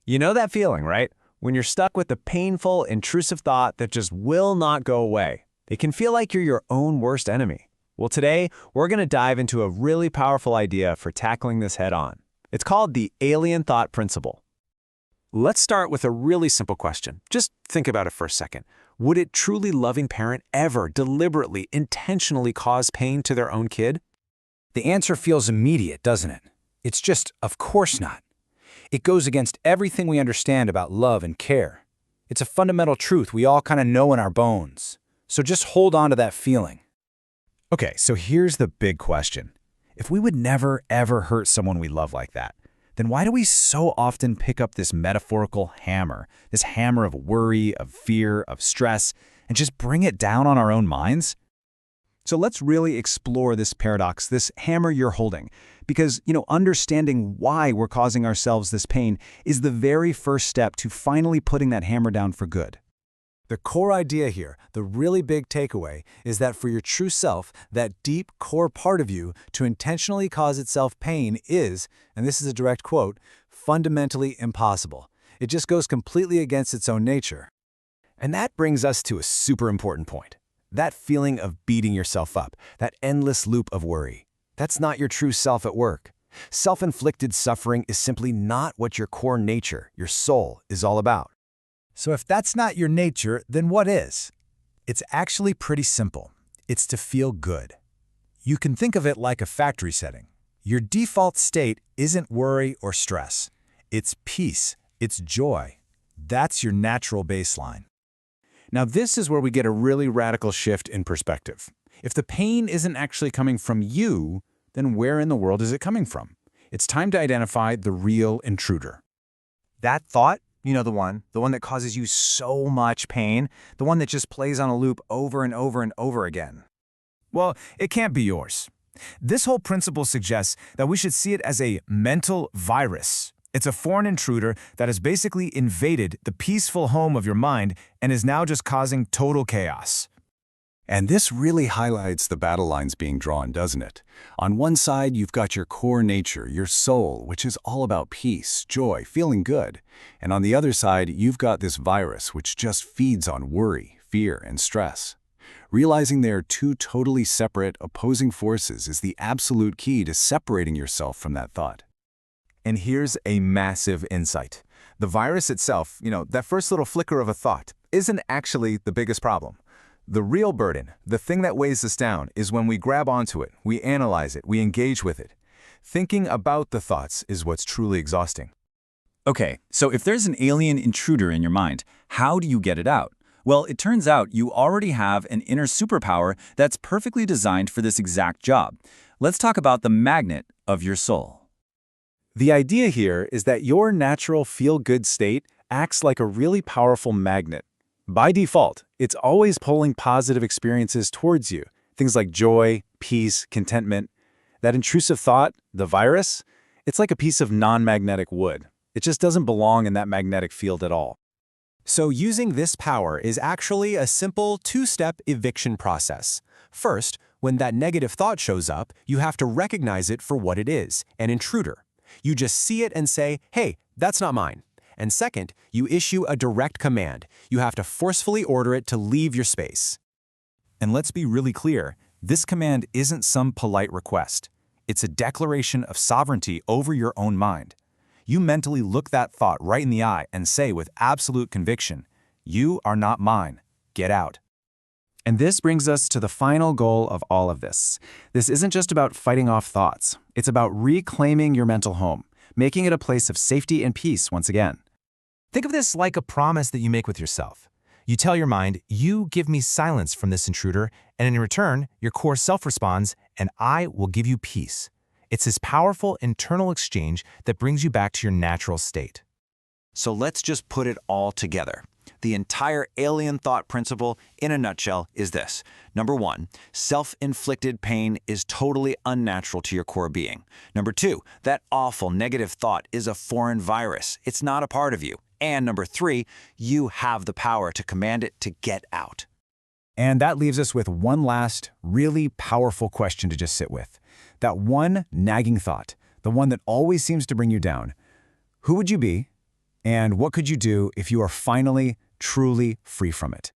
You know that feeling, right? When you're stuck with a painful, intrusive thought that just will not go away. It can feel like you're your own worst enemy. Well, today, we're going to dive into a really powerful idea for tackling this head-on. It's called the alien thought principle. Let's start with a really simple question. Just think about it for a second. Would a truly loving parent ever deliberately, intentionally cause pain to their own kid? The answer feels immediate, doesn't it? It's just, of course not. It goes against everything we understand about love and care. It's a fundamental truth we all kind of know in our bones. So just hold on to that feeling. Okay, so here's the big question. If we would never, ever hurt someone we love like that, then why do we so often pick up this metaphorical hammer, this hammer of worry, of fear, of stress, and just bring it down on our own minds? So let's really explore this paradox, this hammer you're holding, because, understanding why we're causing ourselves this pain is the very first step to finally putting that hammer down for good. The core idea here, the really big takeaway, is that for your true self, that deep core part of you, to intentionally cause itself pain is, and this is a direct quote, fundamentally impossible. It just goes completely against its own nature. And that brings us to a super important point. That feeling of beating yourself up, that endless loop of worry. That's not your true self at work. Self-inflicted suffering is simply not what your core nature, your soul, is all about. So if that's not your nature, then what is? It's actually pretty simple. It's to feel good. You can think of it like a factory setting. Your default state isn't worry or stress. It's peace. It's joy. That's your natural baseline. Now, this is where we get a really radical shift in perspective. If the pain isn't actually coming from you, then where in the world is it coming from? It's time to identify the real intruder. That thought, the one that causes you so much pain, the one that just plays on a loop over and over and over again. Well, it can't be yours. This whole principle suggests that we should see it as a mental virus. It's a foreign intruder that has basically invaded the peaceful home of your mind and is now just causing total chaos. And this really highlights the battle lines being drawn, doesn't it? On one side, you've got your core nature, your soul, which is all about peace, joy, feeling good. And on the other side, you've got this virus, which just feeds on worry, fear, and stress. Realizing they are two totally separate, opposing forces is the absolute key to separating yourself from that thought. And here's a massive insight. The virus itself, that first little flicker of a thought, isn't actually the biggest problem. The real burden, the thing that weighs us down, is when we grab onto it, we analyze it, we engage with it. Thinking about the thoughts is what's truly exhausting. Okay, so if there's an alien intruder in your mind, how do you get it out? Well, it turns out you already have an inner superpower that's perfectly designed for this exact job. Let's talk about the magnet of your soul. The idea here is that your natural feel-good state acts like a really powerful magnet. By default, it's always pulling positive experiences towards you, things like joy, peace, contentment. That intrusive thought, the virus, it's like a piece of non-magnetic wood. It just doesn't belong in that magnetic field at all. So using this power is actually a simple two-step eviction process. First, when that negative thought shows up, you have to recognize it for what it is, an intruder. You just see it and say, hey, that's not mine. And second, you issue a direct command. You have to forcefully order it to leave your space. And let's be really clear, this command isn't some polite request. It's a declaration of sovereignty over your own mind. You mentally look that thought right in the eye and say with absolute conviction, you are not mine. Get out. And this brings us to the final goal of all of this. This isn't just about fighting off thoughts. It's about reclaiming your mental home, making it a place of safety and peace once again. Think of this like a promise that you make with yourself. You tell your mind, you give me silence from this intruder, and in return, your core self responds, and I will give you peace. It's this powerful internal exchange that brings you back to your natural state. So let's just put it all together. The entire alien thought principle, in a nutshell, is this. Number one, self-inflicted pain is totally unnatural to your core being. Number two, that awful negative thought is a foreign virus. It's not a part of you. And number three, you have the power to command it to get out. And that leaves us with one last, really powerful question to just sit with. That one nagging thought, the one that always seems to bring you down. Who would you be And what could you do if you are finally, truly free from it?